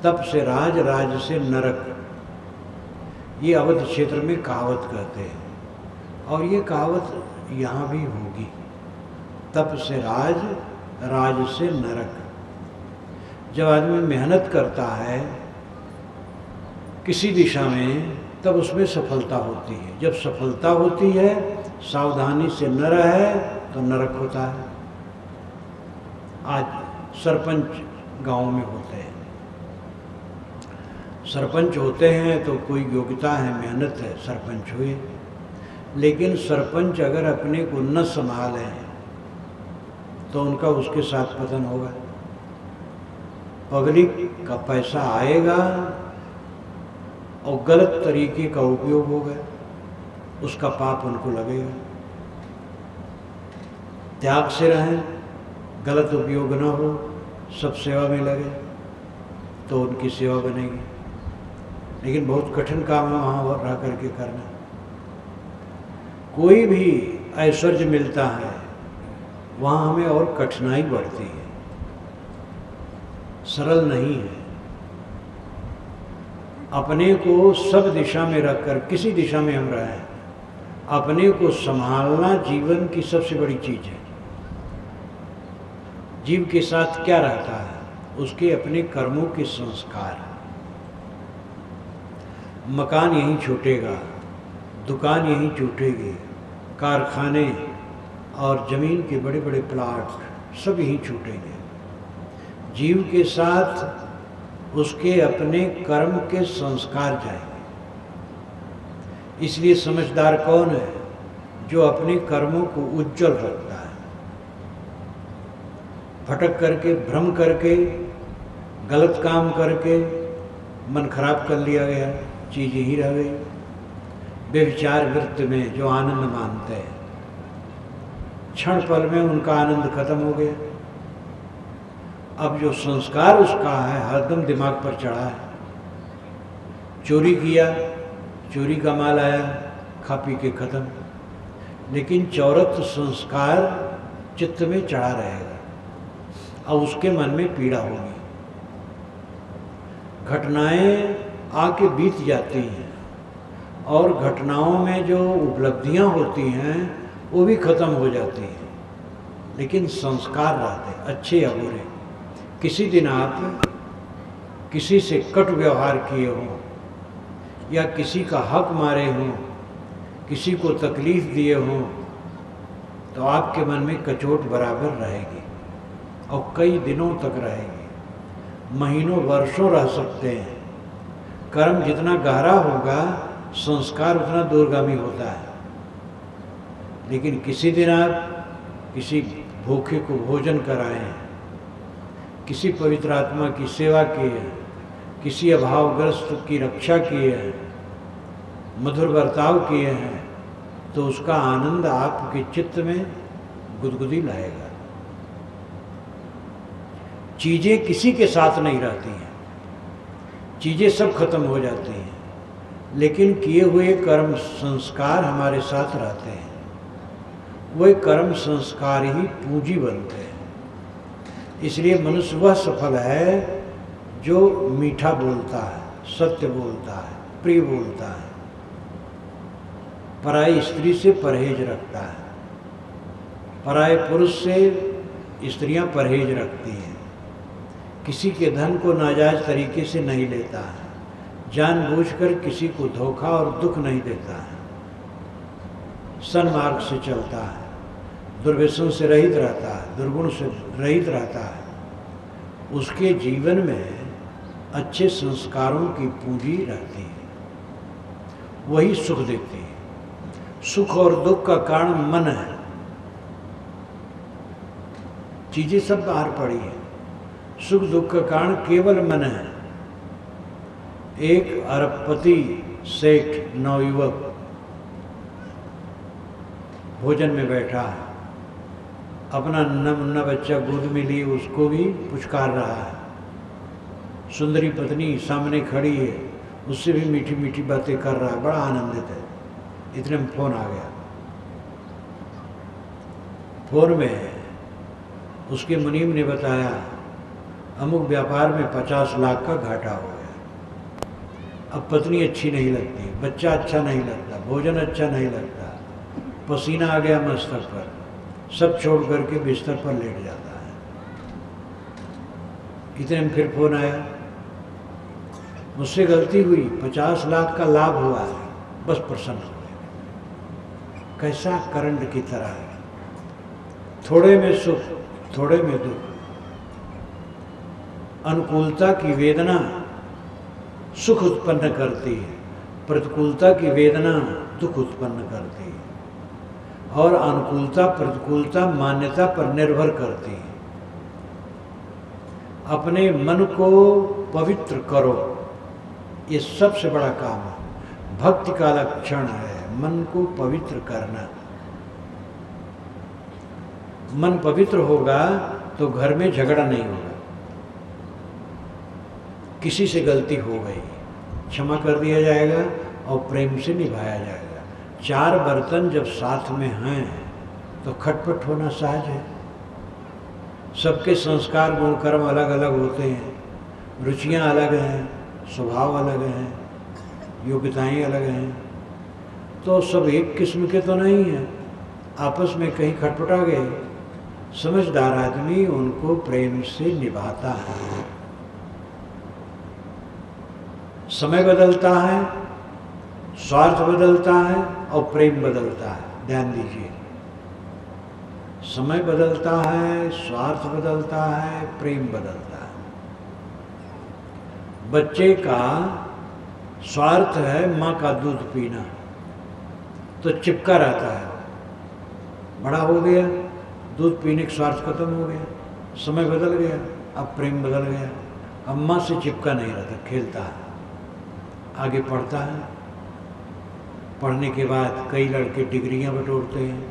तप से राज, राज से नरक। ये अवध क्षेत्र में कहावत कहते हैं, और ये कहावत यहाँ भी होगी। तप से राज, राज से नरक। जब आदमी मेहनत करता है किसी दिशा में, तब उसमें सफलता होती है। जब सफलता होती है, सावधानी से न रहे तो नरक होता है। आज सरपंच गांव में होते हैं, सरपंच होते हैं तो कोई योग्यता है, मेहनत है, सरपंच हुए। लेकिन सरपंच अगर अपने को न संभालें तो उनका उसके साथ पतन होगा। पब्लिक का पैसा आएगा और गलत तरीके का उपयोग होगा, उसका पाप उनको लगेगा। त्याग से रहें, गलत उपयोग न हो, सब सेवा में लगे तो उनकी सेवा बनेगी। लेकिन बहुत कठिन काम है वहाँ रह करके करना। कोई भी ऐश्वर्य मिलता है वहाँ हमें और कठिनाई बढ़ती है, सरल नहीं है। अपने को सब दिशा में रखकर, किसी दिशा में हम रहें, अपने को संभालना जीवन की सबसे बड़ी चीज़ है। जीव के साथ क्या रहता है? उसके अपने कर्मों के संस्कार। मकान यहीं छूटेगा, दुकान यहीं छूटेगी, कारखाने और ज़मीन के बड़े बड़े प्लाट सब यहीं छूटेंगे। जीव के साथ उसके अपने कर्म के संस्कार जाएंगे। इसलिए समझदार कौन है? जो अपने कर्मों को उज्जवल रखता है। भटक करके, भ्रम करके, गलत काम करके मन खराब कर लिया गया, चीज़ ही रह गई। व्यभिचार वृत्ति में जो आनंद मानते हैं, क्षण पल में उनका आनंद खत्म हो गया। अब जो संस्कार उसका है हरदम दिमाग पर चढ़ा है। चोरी किया, चोरी का माल आया, खा पी के खत्म। लेकिन चौरत्व संस्कार चित्त में चढ़ा रहेगा और उसके मन में पीड़ा होगी। घटनाएं आके बीत जाती हैं और घटनाओं में जो उपलब्धियां होती हैं वो भी खत्म हो जाती हैं, लेकिन संस्कार रहते, अच्छे या बुरे। किसी दिन आप किसी से कट व्यवहार किए हों या किसी का हक मारे हों, किसी को तकलीफ दिए हों, तो आपके मन में कचोट बराबर रहेगी और कई दिनों तक रहेगी, महीनों वर्षों रह सकते हैं। कर्म जितना गहरा होगा, संस्कार उतना दूरगामी होता है। लेकिन किसी दिन आप किसी भूखे को भोजन कराएं, किसी पवित्र आत्मा की सेवा किए, किसी अभावग्रस्त की रक्षा किए हैं, मधुर बर्ताव किए हैं, तो उसका आनंद आपके चित्त में गुदगुदी लाएगा। चीज़ें किसी के साथ नहीं रहती हैं, चीज़ें सब खत्म हो जाती हैं, लेकिन किए हुए कर्म संस्कार हमारे साथ रहते हैं। वह कर्म संस्कार ही पूंजी बनते हैं। इसलिए मनुष्य वह सफल है जो मीठा बोलता है, सत्य बोलता है, प्रिय बोलता है, पराई स्त्री से परहेज रखता है, पराये पुरुष से स्त्रियां परहेज रखती हैं, किसी के धन को नाजायज तरीके से नहीं लेता है, जानबूझकर किसी को धोखा और दुख नहीं देता है, सन्मार्ग से चलता है, दुर्व्यसन से रहित रहता है, दुर्गुण से रहित रहता है। उसके जीवन में अच्छे संस्कारों की पूंजी रहती है, वही सुख देती है। सुख और दुख का कारण मन है। चीजें सब बाहर पड़ी है, सुख दुख का कारण केवल मन है। एक अरबपति सेठ नवयुवक भोजन में बैठा है, अपना नन्हा बच्चा गोद में लिए उसको भी पुचकार रहा है। सुंदरी पत्नी सामने खड़ी है, उससे भी मीठी मीठी बातें कर रहा है, बड़ा आनंदित है। इतने में फोन आ गया। फोन में उसके मुनीम ने बताया, अमुक व्यापार में 50 लाख का घाटा हो गया। अब पत्नी अच्छी नहीं लगती, बच्चा अच्छा नहीं लगता, भोजन अच्छा नहीं लगता, पसीना आ गया मस्तक पर, सब छोड़ करके बिस्तर पर लेट जाता है। इतने में फिर फोन आया, मुझसे गलती हुई, 50 लाख का लाभ हुआ है, बस प्रसन्न हो गए। कैसा करंट की तरह है, थोड़े में सुख थोड़े में दुख। अनुकूलता की वेदना सुख उत्पन्न करती है, प्रतिकूलता की वेदना दुख उत्पन्न करती है। और अनुकूलता प्रतिकूलता मान्यता पर निर्भर करती है। अपने मन को पवित्र करो, ये सबसे बड़ा काम है। भक्ति का लक्षण है मन को पवित्र करना। मन पवित्र होगा तो घर में झगड़ा नहीं होगा। किसी से गलती हो गई, क्षमा कर दिया जाएगा और प्रेम से निभाया जाएगा। 4 बर्तन जब साथ में हैं तो खटपट होना सहज है। सबके संस्कार गुण कर्म अलग अलग होते हैं, रुचियां अलग हैं, स्वभाव अलग हैं, योग्यताएं अलग हैं, तो सब एक किस्म के तो नहीं हैं। आपस में कहीं खटपटा गए, समझदार आदमी उनको प्रेम से निभाता है। समय बदलता है, स्वार्थ बदलता है और प्रेम बदलता है। ध्यान दीजिए, समय बदलता है, स्वार्थ बदलता है, प्रेम बदलता है। बच्चे का स्वार्थ है माँ का दूध पीना, तो चिपका रहता है। बड़ा हो गया, दूध पीने का स्वार्थ खत्म हो गया, समय बदल गया, अब प्रेम बदल गया। अब माँ से चिपका नहीं रहता, खेलता है, आगे पढ़ता है। पढ़ने के बाद कई लड़के डिग्रियां बटोरते हैं,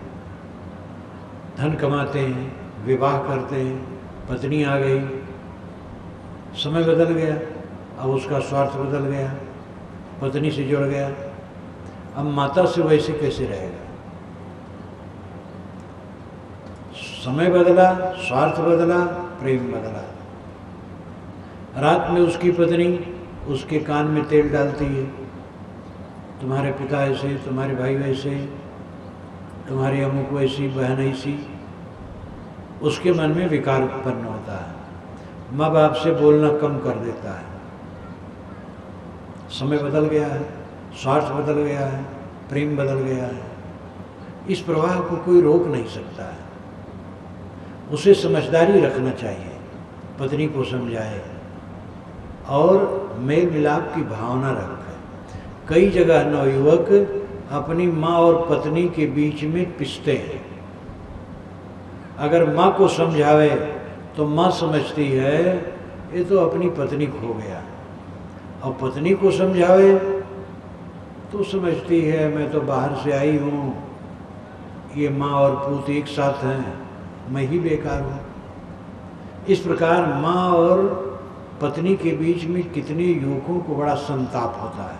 धन कमाते हैं, विवाह करते हैं, पत्नी आ गई, समय बदल गया, अब उसका स्वार्थ बदल गया, पत्नी से जुड़ गया। अब माता से वैसे कैसे रहेगा? समय बदला, स्वार्थ बदला, प्रेम बदला। रात में उसकी पत्नी उसके कान में तेल डालती है, तुम्हारे पिता ऐसे, तुम्हारे भाई वैसे, तुम्हारी अमुक वैसी, बहन ऐसी। उसके मन में विकार उत्पन्न होता है, माँ बाप से बोलना कम कर देता है। समय बदल गया है, स्वार्थ बदल गया है, प्रेम बदल गया है। इस प्रवाह को कोई रोक नहीं सकता है। उसे समझदारी रखना चाहिए, पत्नी को समझाए और मेल मिलाप की भावना रखे। कई जगह नवयुवक अपनी माँ और पत्नी के बीच में पिसते हैं। अगर माँ को समझावे तो माँ समझती है ये तो अपनी पत्नी खो गया, और पत्नी को समझावे तो समझती है मैं तो बाहर से आई हूँ, ये माँ और पूत एक साथ हैं, मैं ही बेकार हूँ। इस प्रकार माँ और पत्नी के बीच में कितने युवकों को बड़ा संताप होता है,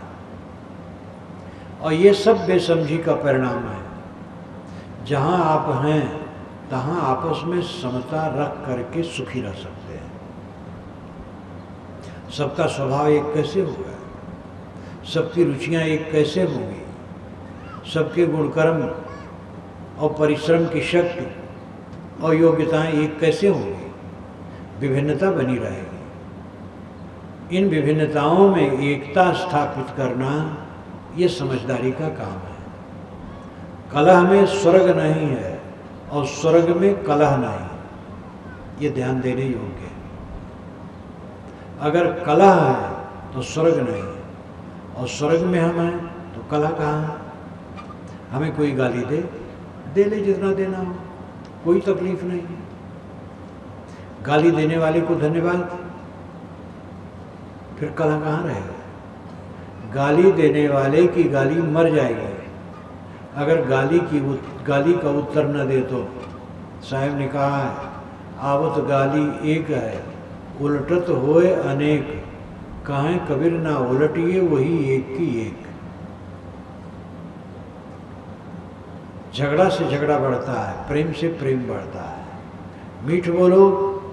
और ये सब बेसमझी का परिणाम है। जहाँ आप हैं तहाँ आपस में समता रख करके सुखी रह सकते हैं। सबका स्वभाव एक कैसे होगा, सबकी रुचियाँ एक कैसे होंगी, सबके गुणकर्म और परिश्रम की शक्ति और योग्यताएं एक कैसे होंगी? विभिन्नता बनी रहेगी। इन विभिन्नताओं में एकता स्थापित करना ये समझदारी का काम है। कलह में स्वर्ग नहीं है और स्वर्ग में कलह नहीं, ये ध्यान देने योग्य है। अगर कलह है तो स्वर्ग नहीं है, और स्वर्ग में हम हैं तो कलह कहाँ है? हमें कोई गाली दे ले जितना देना हो, कोई तकलीफ नहीं है। गाली देने वाले को धन्यवाद, फिर कलह कहाँ रहेगा? गाली देने वाले की गाली मर जाएगी। अगर गाली का उत्तर न दे तो साहब ने कहा है, आवत गाली एक है, उलटत होए अनेक, कहें कबीर ना उलटिए वही एक की एक। झगड़ा से झगड़ा बढ़ता है, प्रेम से प्रेम बढ़ता है। मीठ बोलो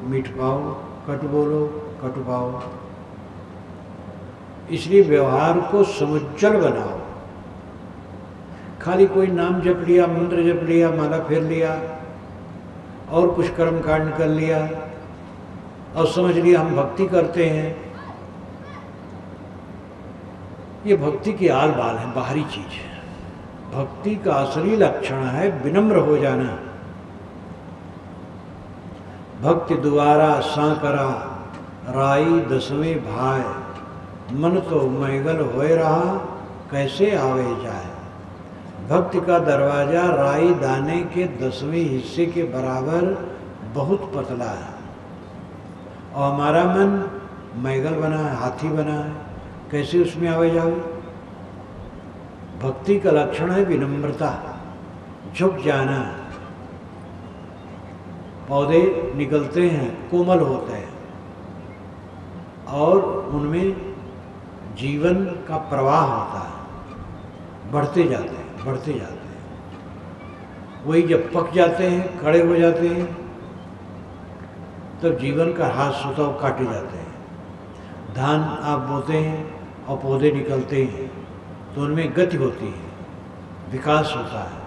मीठ पाओ, कटु बोलो, कटु पाओ। इसलिए व्यवहार को समुज्जल बनाओ। खाली कोई नाम जप लिया, मंत्र जप लिया, माला फेर लिया और कुछ कर्म कांड कर लिया और समझ लिया हम भक्ति करते हैं, ये भक्ति की आल बाल है, बाहरी चीज है। भक्ति का असली लक्षण है विनम्र हो जाना। भक्ति द्वारा सांकरा राई दसवें भाई, मन तो मैगल होए रहा कैसे आवे जाए। भक्ति का दरवाजा राई दाने के 10वें हिस्से के बराबर बहुत पतला है और हमारा मन मैगल बना है, हाथी बना है, कैसे उसमें आवे जावे। भक्ति का लक्षण है विनम्रता, झुक जाना। पौधे निकलते हैं, कोमल होते हैं और उनमें जीवन का प्रवाह होता है, बढ़ते जाते हैं, बढ़ते जाते हैं। वही जब पक जाते हैं, खड़े हो जाते हैं, तब जीवन का हाथ सुताव काटे जाते हैं। धान आप बोते हैं और पौधे निकलते हैं तो उनमें गति होती है, विकास होता है।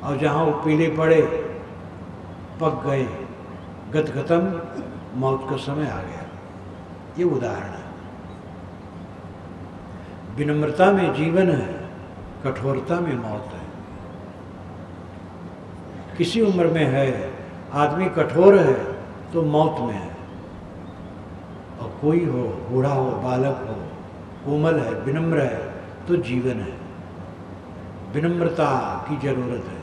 और जहाँ वो पीले पड़े, पक गए, गति खत्म, मौत का समय आ गया। ये उदाहरण है। विनम्रता में जीवन है, कठोरता में मौत है। किसी उम्र में है आदमी कठोर है तो मौत में है, और कोई हो, बूढ़ा हो, बालक हो, कोमल है, विनम्र है तो जीवन है। विनम्रता की जरूरत है।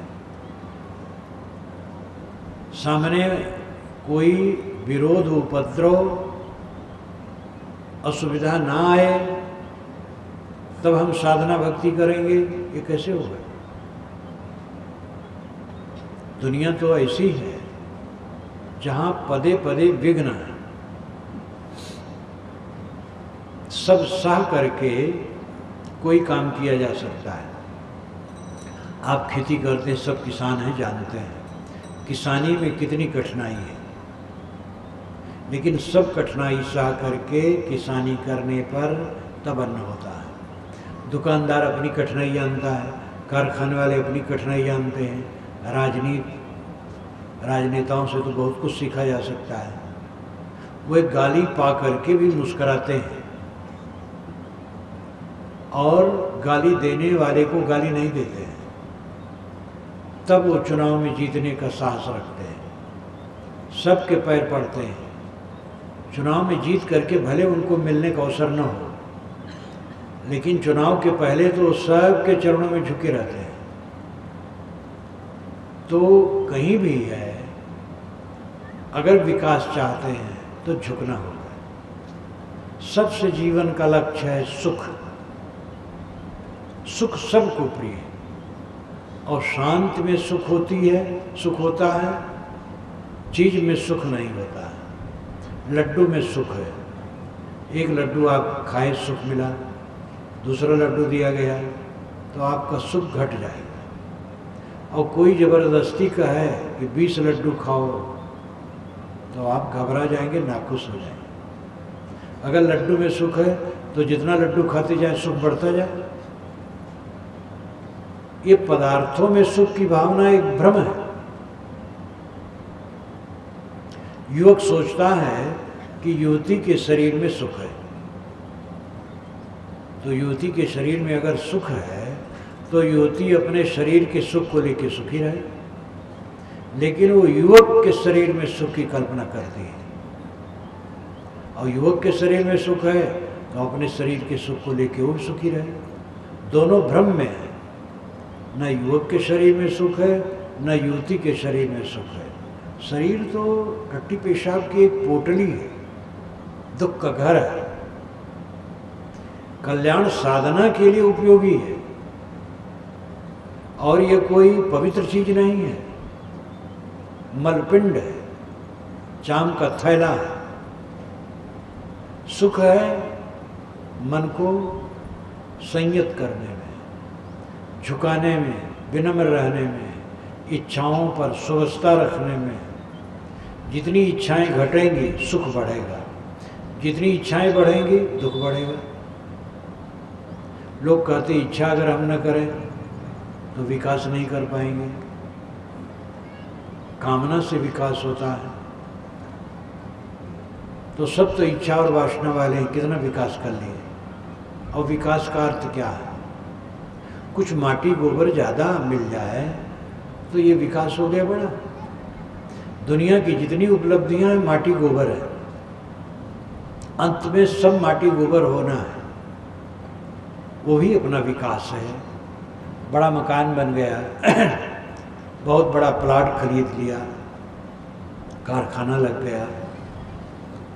सामने कोई विरोध, उपद्रव, असुविधा ना आए तब हम साधना भक्ति करेंगे, ये कैसे होगा। दुनिया तो ऐसी है जहां पदे पदे विघ्न है। सब सह करके कोई काम किया जा सकता है। आप खेती करते हैं, सब किसान हैं, जानते हैं किसानी में कितनी कठिनाई है, लेकिन सब कठिनाई सह करके किसानी करने पर तब अन्न होता है। दुकानदार अपनी कठिनाई जानता है, कारखाने वाले अपनी कठिनाई जानते हैं, राजनेताओं से तो बहुत कुछ सीखा जा सकता है। वो एक गाली पा करके भी मुस्कुराते हैं और गाली देने वाले को गाली नहीं देते हैं, तब वो चुनाव में जीतने का साहस रखते हैं। सबके पैर पड़ते हैं। चुनाव में जीत करके भले उनको मिलने का अवसर न हो, लेकिन चुनाव के पहले तो सबके चरणों में झुके रहते हैं। तो कहीं भी है, अगर विकास चाहते हैं तो झुकना होगा। सबसे जीवन का लक्ष्य है सुख। सुख सबको प्रिय है और शांति में सुख होती है, सुख होता है, चीज में सुख नहीं होता है। लड्डू में सुख है। एक लड्डू आप खाए, सुख मिला, दूसरा लड्डू दिया गया तो आपका सुख घट जाएगा। और कोई ज़बरदस्ती का है कि 20 लड्डू खाओ तो आप घबरा जाएंगे, नाखुश हो जाएंगे। अगर लड्डू में सुख है तो जितना लड्डू खाते जाए सुख बढ़ता जाए। ये पदार्थों में सुख की भावना एक भ्रम है। युवक सोचता है कि युवती के शरीर में सुख है, तो युवती के शरीर में अगर सुख है तो युवती अपने शरीर के सुख को लेकर सुखी रहे, लेकिन वो युवक के शरीर में सुख की कल्पना करती है। और युवक के शरीर में सुख है तो अपने शरीर के सुख को लेकर वो सुखी रहे। दोनों भ्रम में है। न युवक के शरीर में सुख है, न युवती के शरीर में सुख है। शरीर तो टट्टी पेशाब की एक पोटली है, दुख का घर है। कल्याण साधना के लिए उपयोगी है और ये कोई पवित्र चीज नहीं है। मलपिंड है, चाम का थैला है। सुख है मन को संयत करने में, झुकाने में, विनम्र रहने में, इच्छाओं पर सुवस्था रखने में, जितनी इच्छाएं घटेंगी सुख बढ़ेगा, जितनी इच्छाएं बढ़ेंगी दुख बढ़ेगा। लोग कहते इच्छा अगर हम न करें तो विकास नहीं कर पाएंगे। कामना से विकास होता है। तो सब तो इच्छा और वासना वाले हैं, कितना विकास कर लिए। और विकास का अर्थ क्या है? कुछ माटी गोबर ज़्यादा मिल जाए तो ये विकास हो गया बड़ा। दुनिया की जितनी उपलब्धियां हैं माटी गोबर है, अंत में सब माटी गोबर होना है, वो भी अपना विकास है। बड़ा मकान बन गया, बहुत बड़ा प्लाट खरीद लिया, कारखाना लग गया,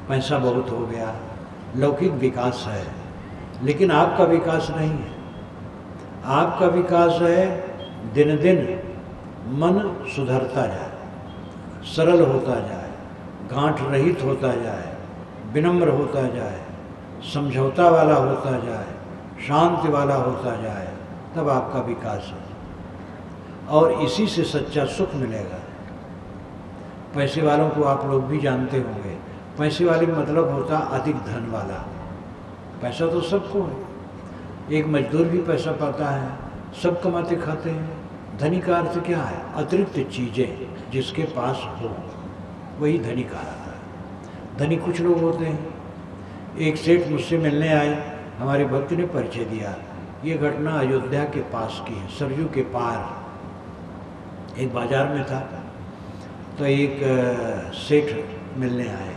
पैसा बहुत हो गया, लौकिक विकास है। लेकिन आपका विकास नहीं है। आपका विकास है दिन दिन मन सुधरता जाए, सरल होता जाए, गांठ रहित होता जाए, विनम्र होता जाए, समझौता वाला होता जाए, शांति वाला होता जाए, तब आपका विकास है। और इसी से सच्चा सुख मिलेगा। पैसे वालों को आप लोग भी जानते होंगे। पैसे वाले मतलब होता अधिक धन वाला। पैसा तो सबको है, एक मजदूर भी पैसा पाता है, सब कमाते खाते हैं। धनी का अर्थ क्या है? अतिरिक्त चीज़ें जिसके पास हो, वही धनी कहलाता है। धनी कुछ लोग होते हैं। एक सेठ मुझसे मिलने आए, हमारे भक्त ने परिचय दिया। ये घटना अयोध्या के पास की है, सरयू के पार एक बाजार में था। तो एक सेठ मिलने आए,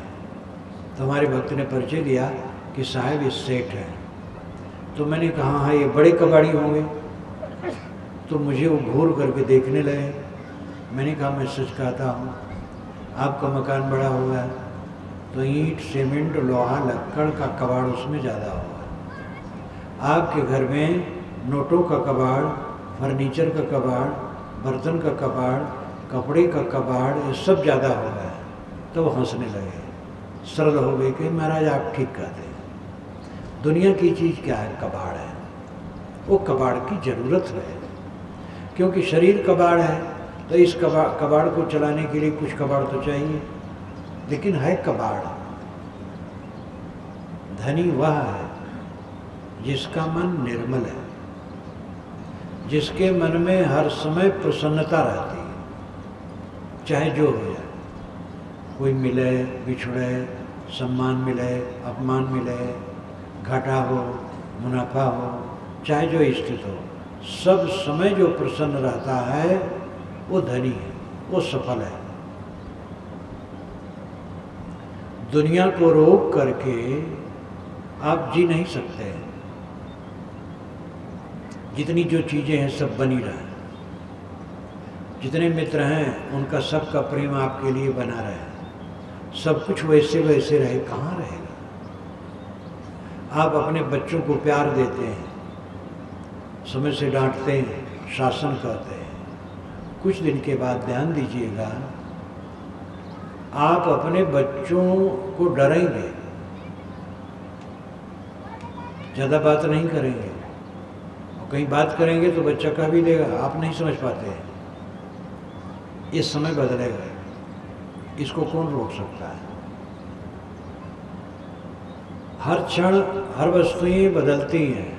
तो हमारे भक्त ने परिचय दिया कि साहब ये सेठ है। तो मैंने कहा हाँ ये बड़े कबाड़ी होंगे। तो मुझे वो घूर करके देखने लगे। मैंने कहा मैं सच कहता हूँ, आपका मकान बड़ा होगा तो ईंट सीमेंट लोहा लक्कड़ का कबाड़ उसमें ज़्यादा होगा। आपके घर में नोटों का कबाड़, फर्नीचर का कबाड़, बर्तन का कबाड़, कपड़े का कबाड़, ये सब ज़्यादा होगा। तो वो हंसने लगे, सरल हो गए कि महाराज आप ठीक कहते हैं। दुनिया की चीज़ क्या है? कबाड़ है। वो कबाड़ की ज़रूरत है, क्योंकि शरीर कबाड़ है, तो इस कबाड़ को चलाने के लिए कुछ कबाड़ तो चाहिए। लेकिन है कबाड़। धनी वह है जिसका मन निर्मल है, जिसके मन में हर समय प्रसन्नता रहती है, चाहे जो हो जाए। कोई मिले बिछड़े, सम्मान मिले अपमान मिले, घाटा हो मुनाफा हो, चाहे जो स्थित हो, सब समय जो प्रसन्न रहता है वो धनी है, वो सफल है। दुनिया को रोक करके आप जी नहीं सकते। जितनी जो चीज़ें हैं सब बनी रहे, जितने मित्र हैं उनका सबका प्रेम आपके लिए बना रहे, सब कुछ वैसे वैसे रहे। कहाँ रहेगा? आप अपने बच्चों को प्यार देते हैं, समय से डांटते हैं, शासन करते हैं। कुछ दिन के बाद ध्यान दीजिएगा, आप अपने बच्चों को डरेंगे, ज़्यादा बात नहीं करेंगे, और कहीं बात करेंगे तो बच्चा कह भी देगा आप नहीं समझ पाते हैं। ये समय बदलेगा, इसको कौन रोक सकता है? हर क्षण हर वस्तुएं बदलती हैं,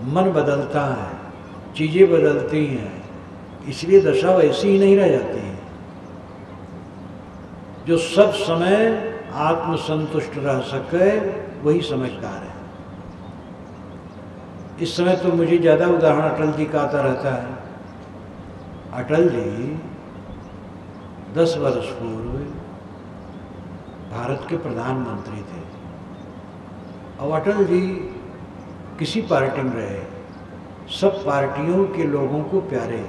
मन बदलता है, चीज़ें बदलती हैं, इसलिए दशा वैसी ही नहीं रह जाती है। जो सब समय आत्मसंतुष्ट रह सके वही समझदार है। इस समय तो मुझे ज़्यादा उदाहरण अटल जी का आता रहता है। अटल जी 10 वर्ष पूर्व भारत के प्रधानमंत्री थे, और अटल जी किसी पार्टी में रहे, सब पार्टियों के लोगों को प्यारे,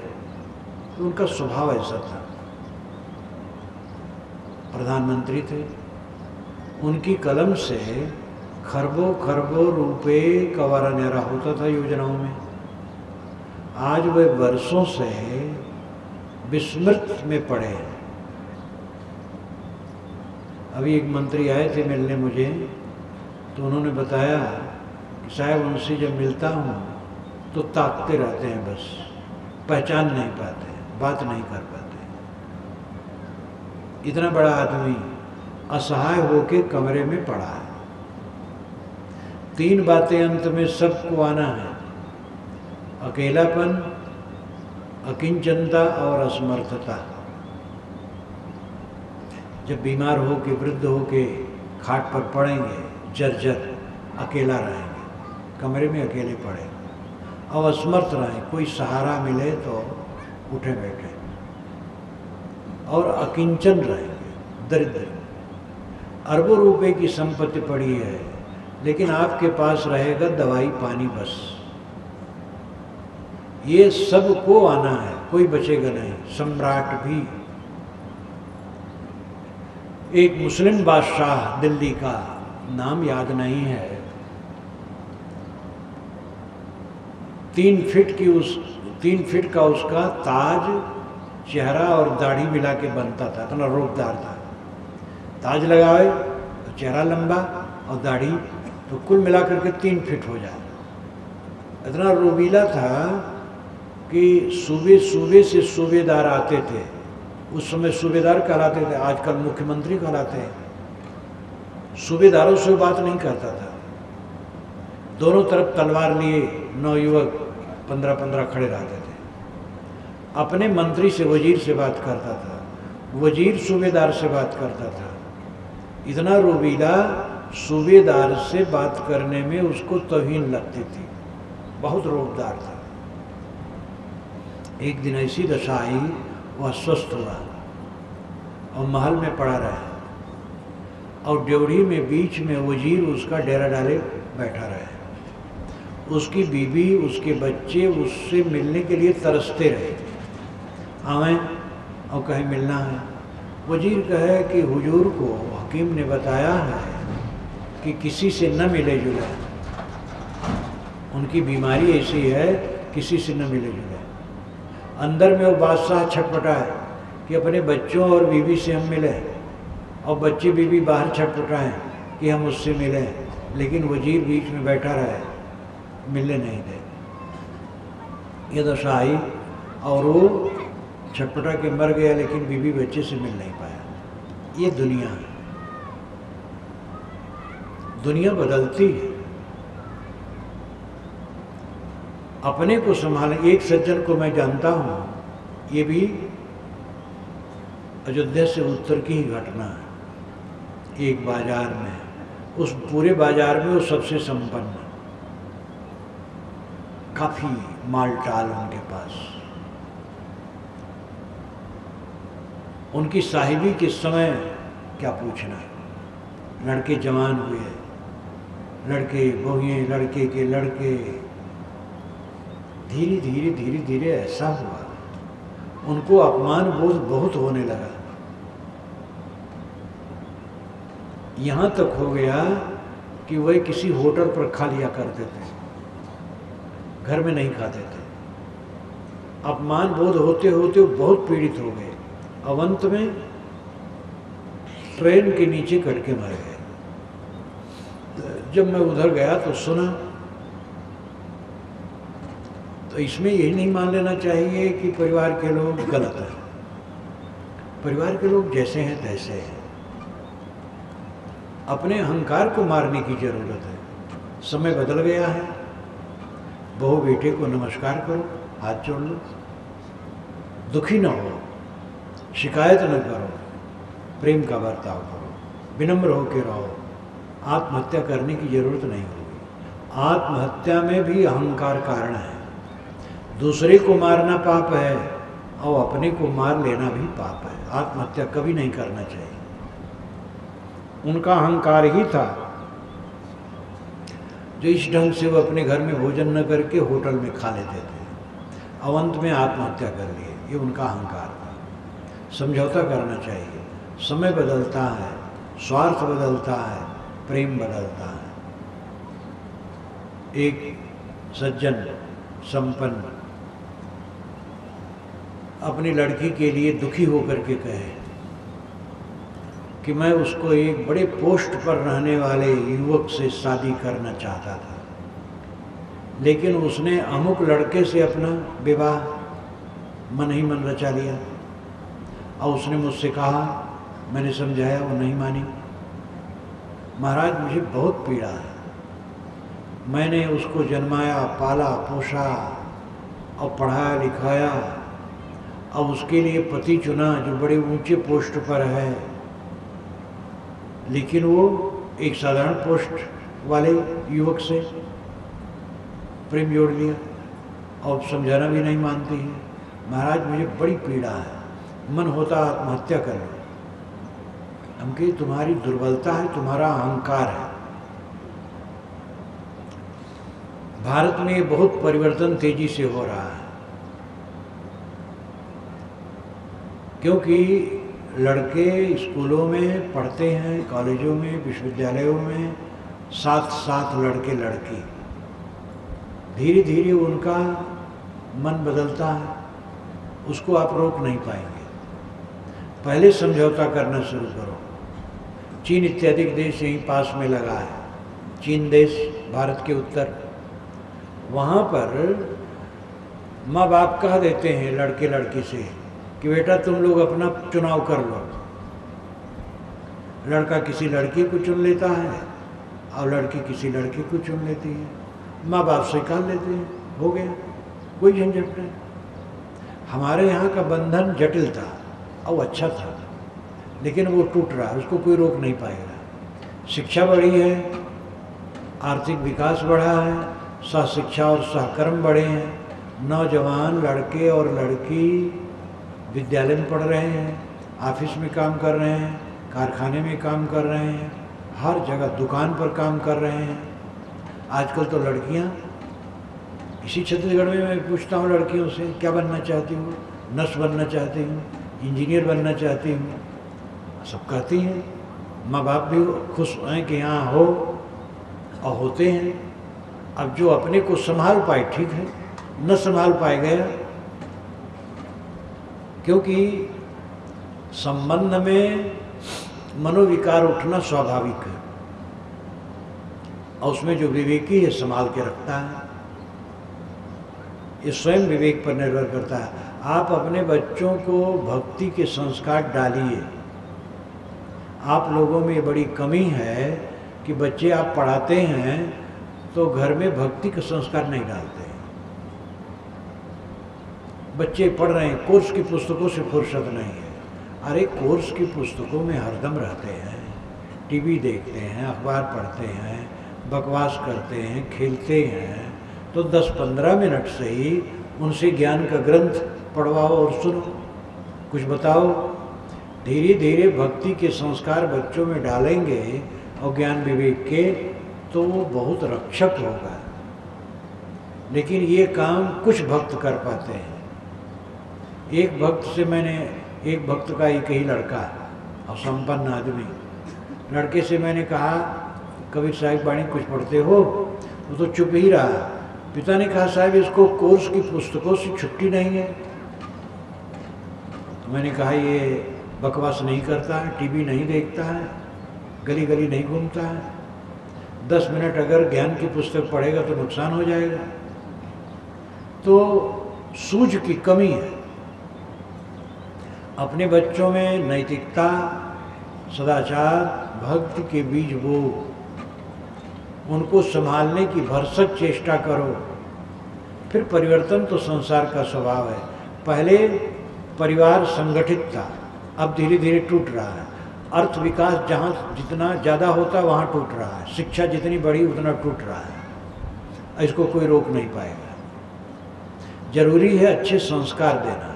तो उनका स्वभाव ऐसा था। प्रधानमंत्री थे, उनकी कलम से खरबों खरबों रुपए कवारा न्यारा होता था योजनाओं में। आज वे वर्षों से विस्मृत में पड़े हैं। अभी एक मंत्री आए थे मिलने मुझे, तो उन्होंने बताया कि साहब उनसे जब मिलता हूँ तो ताकते रहते हैं, बस पहचान नहीं पाते, बात नहीं कर पाते। इतना बड़ा आदमी असहाय होके कमरे में पड़ा है। 3 बातें अंत में सबको आना है, अकेलापन, अकिंचनता और असमर्थता। जब बीमार हो के वृद्ध हो के खाट पर पड़ेंगे, जर्जर, अकेला रहेंगे, कमरे में अकेले पड़े और असमर्थ रहें, कोई सहारा मिले तो उठे बैठे, और अकिंचन रहेंगे, दरिद्र। अरबों रुपए की संपत्ति पड़ी है, लेकिन आपके पास रहेगा दवाई पानी बस। ये सबको आना है, कोई बचेगा नहीं, सम्राट भी। एक मुस्लिम बादशाह दिल्ली का, नाम याद नहीं है, 3 फीट का उसका ताज, चेहरा और दाढ़ी मिला के बनता था, इतना रोबदार था। ताज लगाए तो चेहरा लंबा और दाढ़ी, तो कुल मिलाकर के 3 फीट हो जाए। इतना रोबीला था कि सूबे से सूबेदार आते थे। उस समय सूबेदार कहलाते थे, आजकल मुख्यमंत्री कहलाते हैं। सूबेदारों से बात नहीं करता था। दोनों तरफ तलवार लिए नौयुवक 15-15 खड़े रहते थे। अपने मंत्री से, वजीर से बात करता था, वजीर सूबेदार से बात करता था। इतना रोबीला, सूबेदार से बात करने में उसको तौहीन लगती थी, बहुत रोबदार था। एक दिन ऐसी दशा आई, वह अस्वस्थ हुआ और महल में पड़ा रहा, और ड्योढ़ी में बीच में वजीर उसका डेरा डाले बैठा रहे। उसकी बीवी, उसके बच्चे उससे मिलने के लिए तरसते रहे, आवें और कहीं मिलना है। वजीर कहे कि हुजूर को हकीम ने बताया है कि किसी से न मिले जुले, उनकी बीमारी ऐसी है, किसी से न मिले जुले। अंदर में वो बादशाह छटपटाए कि अपने बच्चों और बीवी से हम मिलें, और बच्चे बीवी बाहर छटपटाएं कि हम उससे मिलें, लेकिन वजीर बीच में बैठा रहे, मिलने नहीं दे। ये दशा आई और वो छटपटा के मर गया, लेकिन बीवी बच्चे से मिल नहीं पाया। ये दुनिया है, दुनिया बदलती है। अपने को संभालें। एक सज्जन को मैं जानता हूँ, ये भी अयोध्या से उत्तर की ही घटना है। एक बाजार में, उस पूरे बाजार में वो सबसे संपन्न, काफी माल टाल उनके पास। उनकी साहिबी के समय क्या पूछना, लड़के जवान हुए, लड़के बहुएं, लड़के के लड़के। धीरे धीरे ऐसा हुआ, उनको अपमान बोध बहुत होने लगा। यहाँ तक हो गया कि वह किसी होटल पर खा लिया करते थे, घर में नहीं खाते थे। अपमान बोध होते होते बहुत पीड़ित हो गए। अब अंत में ट्रेन के नीचे कट के मर गए। जब मैं उधर गया तो सुना, तो इसमें यही नहीं मान लेना चाहिए कि परिवार के लोग गलत हैं। परिवार के लोग जैसे हैं तैसे हैं। अपने अहंकार को मारने की जरूरत है। समय बदल गया है। बहू बेटे को नमस्कार करो, हाथ जोड़ लो, दुखी न हो, शिकायत न करो, प्रेम का बर्ताव करो, विनम्र होकर रहो। आत्महत्या करने की जरूरत नहीं होगी। आत्महत्या में भी अहंकार कारण है। दूसरे को मारना पाप है और अपने को मार लेना भी पाप है। आत्महत्या कभी नहीं करना चाहिए। उनका अहंकार ही था जो इस ढंग से वो अपने घर में भोजन न करके होटल में खा लेते थे, अवंत में आत्महत्या कर लिए। ये उनका अहंकार था। समझौता करना चाहिए। समय बदलता है, स्वार्थ बदलता है, प्रेम बदलता है। एक सज्जन संपन्न अपनी लड़की के लिए दुखी होकर के कहे कि मैं उसको एक बड़े पोस्ट पर रहने वाले युवक से शादी करना चाहता था, लेकिन उसने अमुक लड़के से अपना विवाह मन ही मन रचा लिया। और उसने मुझसे कहा मैंने समझाया, वो नहीं मानी। महाराज मुझे बहुत पीड़ा है, मैंने उसको जन्माया, पाला, पोसा और पढ़ाया लिखाया, अब उसके लिए पति चुना जो बड़े ऊंचे पोस्ट पर है, लेकिन वो एक साधारण पोस्ट वाले युवक से प्रेम जोड़ लिया और समझाना भी नहीं मानती है। महाराज मुझे बड़ी पीड़ा है, मन होता आत्महत्या कर लो। हम कहे तुम्हारी दुर्बलता है, तुम्हारा अहंकार है। भारत में बहुत परिवर्तन तेजी से हो रहा है, क्योंकि लड़के स्कूलों में पढ़ते हैं, कॉलेजों में, विश्वविद्यालयों में, साथ साथ लड़के लड़की, धीरे धीरे उनका मन बदलता है, उसको आप रोक नहीं पाएंगे। पहले समझौता करना शुरू करो। चीन इत्यादि देश यहीं पास में लगा है, चीन देश भारत के उत्तर, वहाँ पर माँ बाप कह देते हैं लड़के लड़की से कि बेटा तुम लोग अपना चुनाव कर लो। लड़का किसी लड़की को चुन लेता है और लड़की किसी लड़के को चुन लेती है, माँ बाप से कह लेते हैं, हो गया, कोई झंझट नहीं। हमारे यहाँ का बंधन जटिल था और अच्छा था, लेकिन वो टूट रहा है, उसको कोई रोक नहीं पाएगा। शिक्षा बढ़ी है, आर्थिक विकास बढ़ा है, सहशिक्षा और सहकर्म बढ़े हैं, नौजवान लड़के और लड़की विद्यालय में पढ़ रहे हैं, ऑफिस में काम कर रहे हैं, कारखाने में काम कर रहे हैं, हर जगह दुकान पर काम कर रहे हैं। आजकल तो लड़कियां, इसी छत्तीसगढ़ में मैं पूछता हूँ लड़कियों से क्या बनना चाहती हूँ, नर्स बनना चाहती हूँ, इंजीनियर बनना चाहती हूँ, सब कहती हैं। माँ बाप भी खुश हैं कि यहाँ हो और होते हैं। अब जो अपने को संभाल पाए ठीक है, न संभाल पाए गया, क्योंकि संबंध में मनोविकार उठना स्वाभाविक है और उसमें जो विवेकी है संभाल के रखता है। ये स्वयं विवेक पर निर्भर करता है। आप अपने बच्चों को भक्ति के संस्कार डालिए। आप लोगों में ये बड़ी कमी है कि बच्चे आप पढ़ाते हैं तो घर में भक्ति के संस्कार नहीं डालते हैं। बच्चे पढ़ रहे हैं, कोर्स की पुस्तकों से फुर्सत नहीं है। अरे कोर्स की पुस्तकों में हरदम रहते हैं, टीवी देखते हैं, अखबार पढ़ते हैं, बकवास करते हैं, खेलते हैं, तो 10-15 मिनट से ही उनसे ज्ञान का ग्रंथ पढ़वाओ और सुनो, कुछ बताओ। धीरे धीरे भक्ति के संस्कार बच्चों में डालेंगे और ज्ञान विवेक के, तो वो बहुत रक्षक होगा। लेकिन ये काम कुछ भक्त कर पाते हैं। एक भक्त का एक ही लड़का और संपन्न आदमी, लड़के से मैंने कहा कबीर साहिब वाणी कुछ पढ़ते हो? वो तो चुप ही रहा। पिता ने कहा साहब इसको कोर्स की पुस्तकों से छुट्टी नहीं है। तो मैंने कहा ये बकवास नहीं करता है, टीवी नहीं देखता है, गली गली नहीं घूमता है, 10 मिनट अगर ज्ञान की पुस्तक पढ़ेगा तो नुकसान हो जाएगा। तो सूझ की कमी है। अपने बच्चों में नैतिकता, सदाचार, भक्ति के बीज बो, उनको संभालने की भरसक चेष्टा करो। फिर परिवर्तन तो संसार का स्वभाव है। पहले परिवार संगठित था, अब धीरे धीरे टूट रहा है। अर्थ विकास जहाँ जितना ज़्यादा होता है वहाँ टूट रहा है, शिक्षा जितनी बड़ी उतना टूट रहा है। इसको कोई रोक नहीं पाएगा। जरूरी है अच्छे संस्कार देना।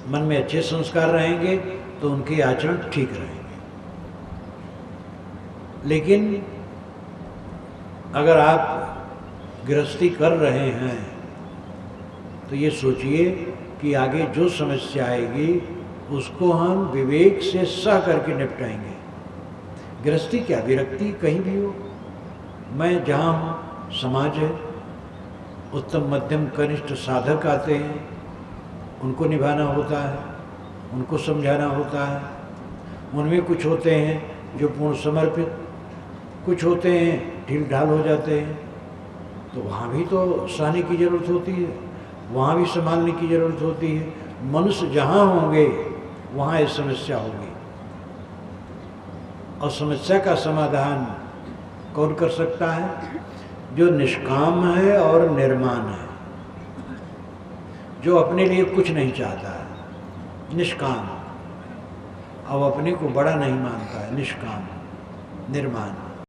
मन में अच्छे संस्कार रहेंगे तो उनके आचरण ठीक रहेंगे। लेकिन अगर आप गृहस्थी कर रहे हैं तो ये सोचिए कि आगे जो समस्या आएगी उसको हम विवेक से सह करके निपटाएंगे। गृहस्थी क्या, विरक्ति कहीं भी हो, मैं जहाँ हूँ, समाज है, उत्तम मध्यम कनिष्ठ साधक आते हैं, उनको निभाना होता है, उनको समझाना होता है। उनमें कुछ होते हैं जो पूर्ण समर्पित, कुछ होते हैं ढील ढाल हो जाते हैं, तो वहाँ भी तो सहने की ज़रूरत होती है, वहाँ भी संभालने की ज़रूरत होती है। मनुष्य जहाँ होंगे वहाँ ये समस्या होगी। और समस्या का समाधान कौन कर सकता है? जो निष्काम है और निर्माण है, जो अपने लिए कुछ नहीं चाहता है, निष्काम। अब अपने को बड़ा नहीं मानता है, निष्काम, निर्माण।